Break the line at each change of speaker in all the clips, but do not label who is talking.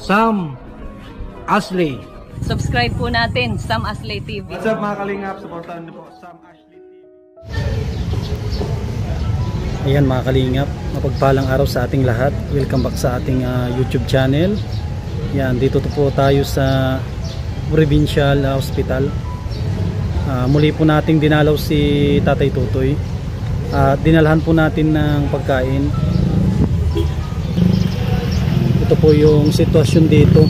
Sam Ashley.
Subscribe po natin, Sam Ashley TV.
What's up mga kalingap? Supportahan niyo po Sam Ashley TV.
Ayan mga kalingap, mapagpalang araw sa ating lahat. Welcome back sa ating YouTube channel. Yan, dito po tayo sa Provincial Hospital. Muli po nating dinalaw si Tatay Tutoy. Dinalhan po natin ng pagkain. Ito po yung sitwasyon dito.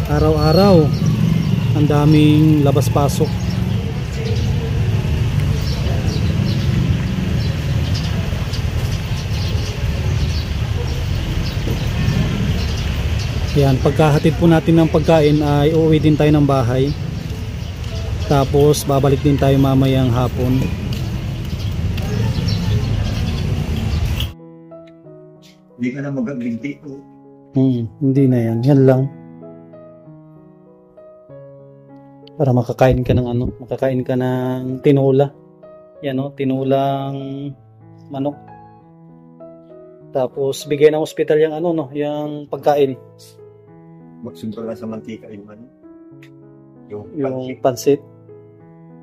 Araw-araw ang daming labas-pasok. Yan, pagkahatid po natin ng pagkain ay uuwi din tayo ng bahay. Tapos babalik din tayo mamayang hapon.
Hindi ka na mag-aglinti po.
Hindi na yan. Yan lang. Para makakain ka ng makakain ka ng tinola. Yan o, tinulang manok. Tapos bigay ng ospital yung yung pagkain.
Magsunto lang sa mantika yung
Yung pansit.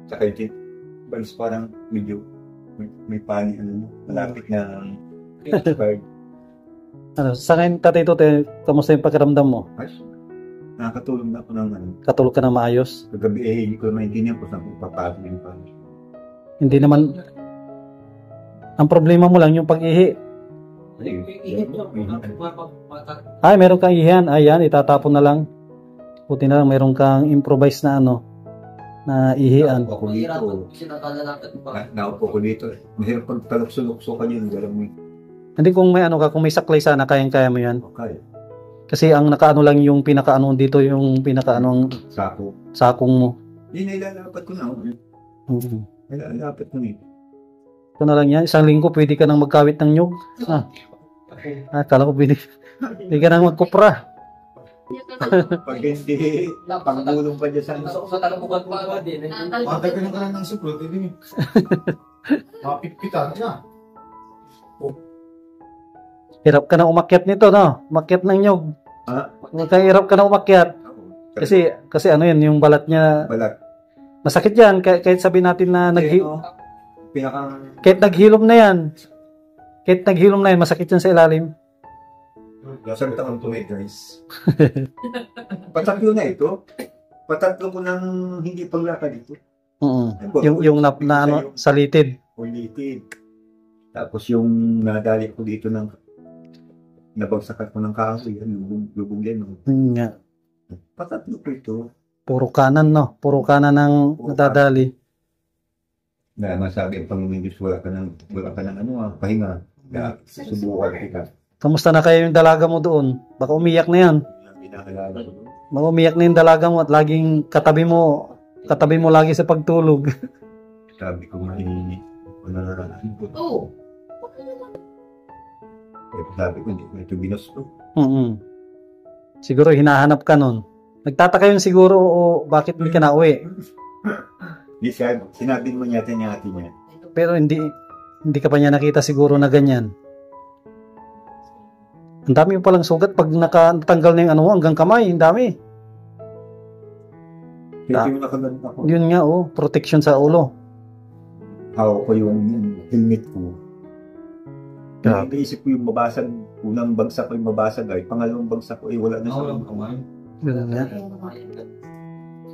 Tsaka yung balis parang medyo may pani malapit na expired.
Sa ngayon, Tatay Tutoy, kamusta yung pakiramdam mo?
Ay, nakakatulog na ako ng
Katulog ka na maayos?
kagabi hindi ko maintindihan kung saan papasok yung pani.
Hindi naman. Ang problema mo lang yung pag-ihi. Ay, meron kang ihihan. Ayan, itatapon na lang. Buti na lang, meron kang improvise na na ihian.
Ako dito. Naupo ko dito. Mahirap pag talukso-lukso ka yun. Galang mo.
Hindi kung may kung may saklay sana, kayang-kaya mo yan.
Okay.
Kasi ang nakaano lang yung pinakaano dito, yung pinakaanong sakong mo.
Hindi, nailalapat ko na. Nailalapat ko na.
Ito na lang yan. Isang linggo, pwede ka nang magkawit ng nyug. Kala ko pwede ka nang magkupra.
Pag hindi, pangulong pa dyan sa
Matagyan ka lang ng suplot. Mapitpitan na.
Hirap ka na umakyat nito, no? Umakyat ng nyug. Hirap ka na umakyat. Kasi yan, yung balat niya.
Balat.
Masakit yan. Kahit sabihin natin na kahit naghilom na yan. Kahit naghilom na yan, masakit yan sa ilalim.
Lasang taon to guys. Patatlo na ito. Patatlo ko nang hindi paglakad dito.
Yung salitid.
Ulitin. Tapos yung nadali ko dito nabagsakan ko ng kahoy. Lubog yan.
Nga.
Patatlo ko ito.
Puro kanan, no? Puro kanan ang nadadali.
Na masabi ang Panginoon Diyos, wala ka ng pahinga. Subukan ka.
Kamusta na kayo yung dalaga mo doon? Baka umiyak na yan. Baka umiyak na yung dalaga mo at laging katabi mo lagi sa pagtulog.
Sabi ko mainit. Sabi ko, hindi ko ito ginusto.
Siguro hinahanap ka nun. Nagtataka yun siguro bakit hindi ka na uwi.
Sinabi mo niya yung ate niya.
Pero hindi ka pa niya nakita siguro na ganyan. Ang dami palang sugat pag natanggal na yung hanggang kamay. Ang dami. Yun nga, protection sa ulo.
Hawak ko yung helmet ko. Naisip ko yung mabasag. Unang bagsak ko yung mabasag ay. Pangalawang bagsak ko ay wala na siya.
Ganun nga.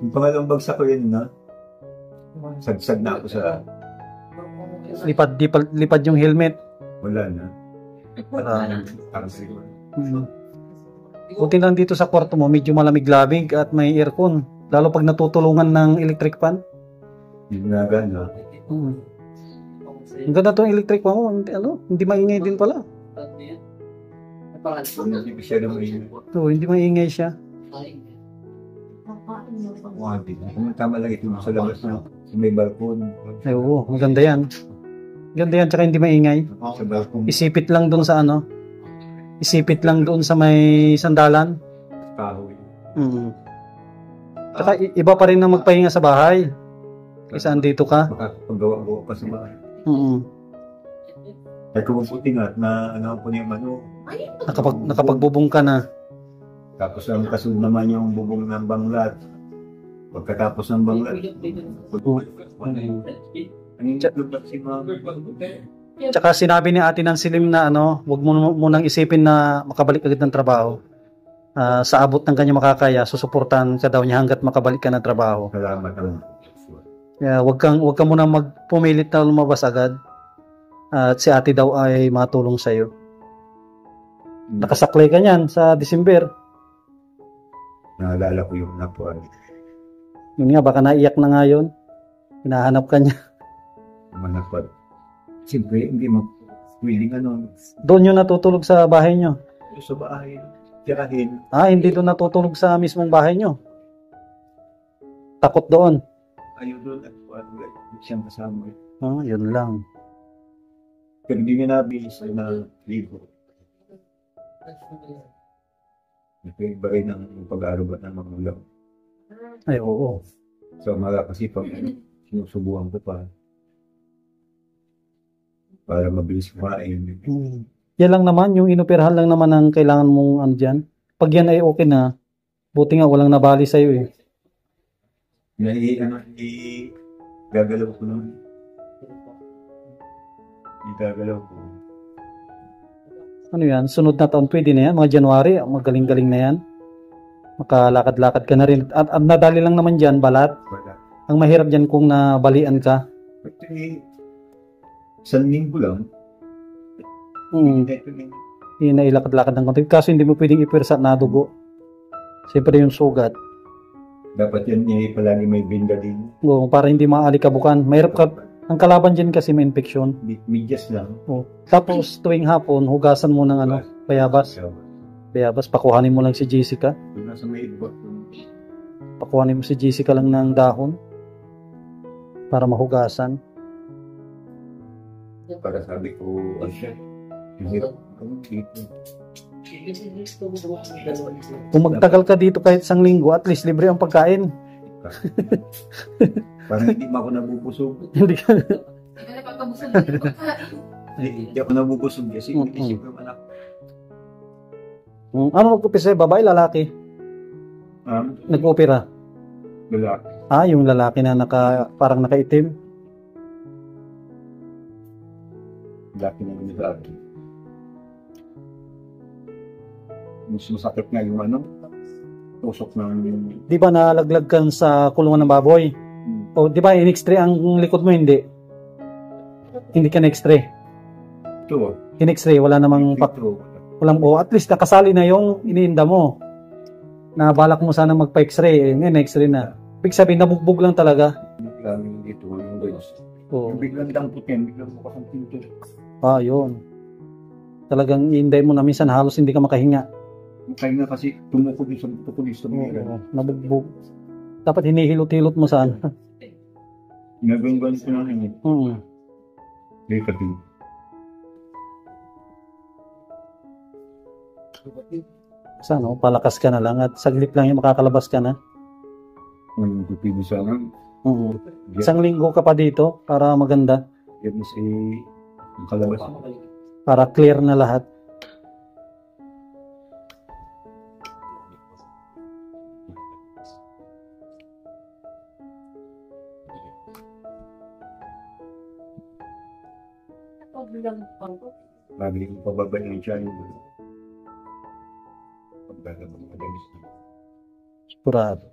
Yung pangalawang bagsak ko yun na. Sagsag na ako sa...
Lipad yung helmet.
Wala na.
Buti lang dito sa kwarto mo, medyo malamig-lamig at may aircon. Lalo pag natutulungan ng electric fan.
Hindi na gana.
Ang ganda itong electric fan mo. Hindi maingay din pala. Hindi maingay siya.
Tama lang ito sa labas na may balkon.
Ay, oo, maganda yan. Ganda yan, tsaka hindi maingay. Isipit lang doon sa Isipit lang doon sa may sandalan.
Kahoy.
Tsaka iba pa rin na magpahinga sa bahay. Kaysa andito ka.
Makakapagawa-gawa pa sa bahay. Ay kung mabuti nga na ano po niya
nakapagbubong ka na.
Tapos ang kasunod naman yung bubong ng banglat. Pagkatapos ng banglat, ang lugar si ma'am.
Tsaka sinabi ni Ate ng Silim na ano, wag mo munang isipin na makabalik agad ng trabaho. Sa abot ng kanya makakaya, susuportahan ka daw niya hanggat makabalik ka ng trabaho.
Salamat naman.
Kaya wag kang muna magpumilit na lumabas agad. At si Ate daw ay matulong sa iyo. Nakasaklay ka niyan sa December.
Naalala ko yung napuan.
Yun nga, baka naiyak na nga yun. Hinahanap ka niya.
Manapat. Siyempre, hindi pwedeng
Doon yun natutulog sa bahay niyo.
sa bahay. Tirahin.
Hindi doon natutulog sa mismong bahay niyo. Takot doon.
Ayaw doon at siyang kasama.
Yun lang.
Pero hindi niya nabilis na libo. Iba rin ang pag-aarubat ng mga ulam.
Ay, oo.
So, mga kasi pag sinusubukan ko pa para mabilis kumain.
Yan lang naman, yung inoperahan lang naman ang kailangan mong dyan. Pag yan ay okay na, buti nga walang nabali sa'yo eh.
Gagalaw ko naman. Gagalaw ko.
Ano yan? Sunod na taon pwede na yan. Mga January, magaling-galing na yan. Makalakad-lakad ka na rin. At nadali lang naman dyan, balat.
Wala.
Ang mahirap dyan kung nabalian ka.
Actually, isang linggo lang.
Hindi na ilakad-lakad ng konti. Kaso hindi mo pwedeng ipwersa na dugo. Siyempre yung sugat.
Dapat yan niya palagi may binda din.
Para hindi maaalikabukan. Mahirap ka. Ang kalaban dyan kasi may infection.
Medyas lang.
Tapos tuwing hapon, hugasan mo ng bayabas. Bayabas, pakuhanin mo lang si Jessica.
Nasa may iba.
Pakuhanin mo si Jessica lang ng dahon. Para mahugasan.
Para sabi ko, hirap dito.
Kung magtagal ka dito kahit isang linggo, at least libre ang pagkain.
Parang hindi mo ako nabubusog.
Hindi ka.
Hindi ako nabubusog kasi inisip yung anak.
Ano nag-upisa? Babae, lalaki? Nag-opera?
Lalaki.
Yung lalaki na parang nakaitim?
Lalaki na yung lalaki. Mas masakit nga yung tusok ng...
Di ba nalaglag ka sa kulungan ng baboy? O di ba in-x-ray ang likod mo? Hindi. Hindi ka na-x-ray.
Ito.
In-x-ray, wala namang walang at least nakasali na yung iniinda mo. Nabalak mo sana magpa-x-ray, ngayon na-x-ray na. Ibig sabihin, nabugbog lang talaga.
Biglang dito, yung guys.
Oo.
Yung biglang dampot yan, biglang bukas ang pinto.
Yun. Talagang iinday mo na minsan halos hindi ka makahinga.
Kaya nga kasi tumukod yung sa tutulis.
Nabugbog. Dapat hinihilot-hilot mo saan.
Naganggan ko na yun. Hindi ka din.
Sana, palakas ka na lang at saglit lang yung makakalabas ka na.
Ang pipili sana.
Isang linggo ka pa dito para maganda.
Yan si ang kalabas.
Para clear na lahat.
Lagi kong pababa yung tiyan. Pagkakabang madalis na.
Sigurado.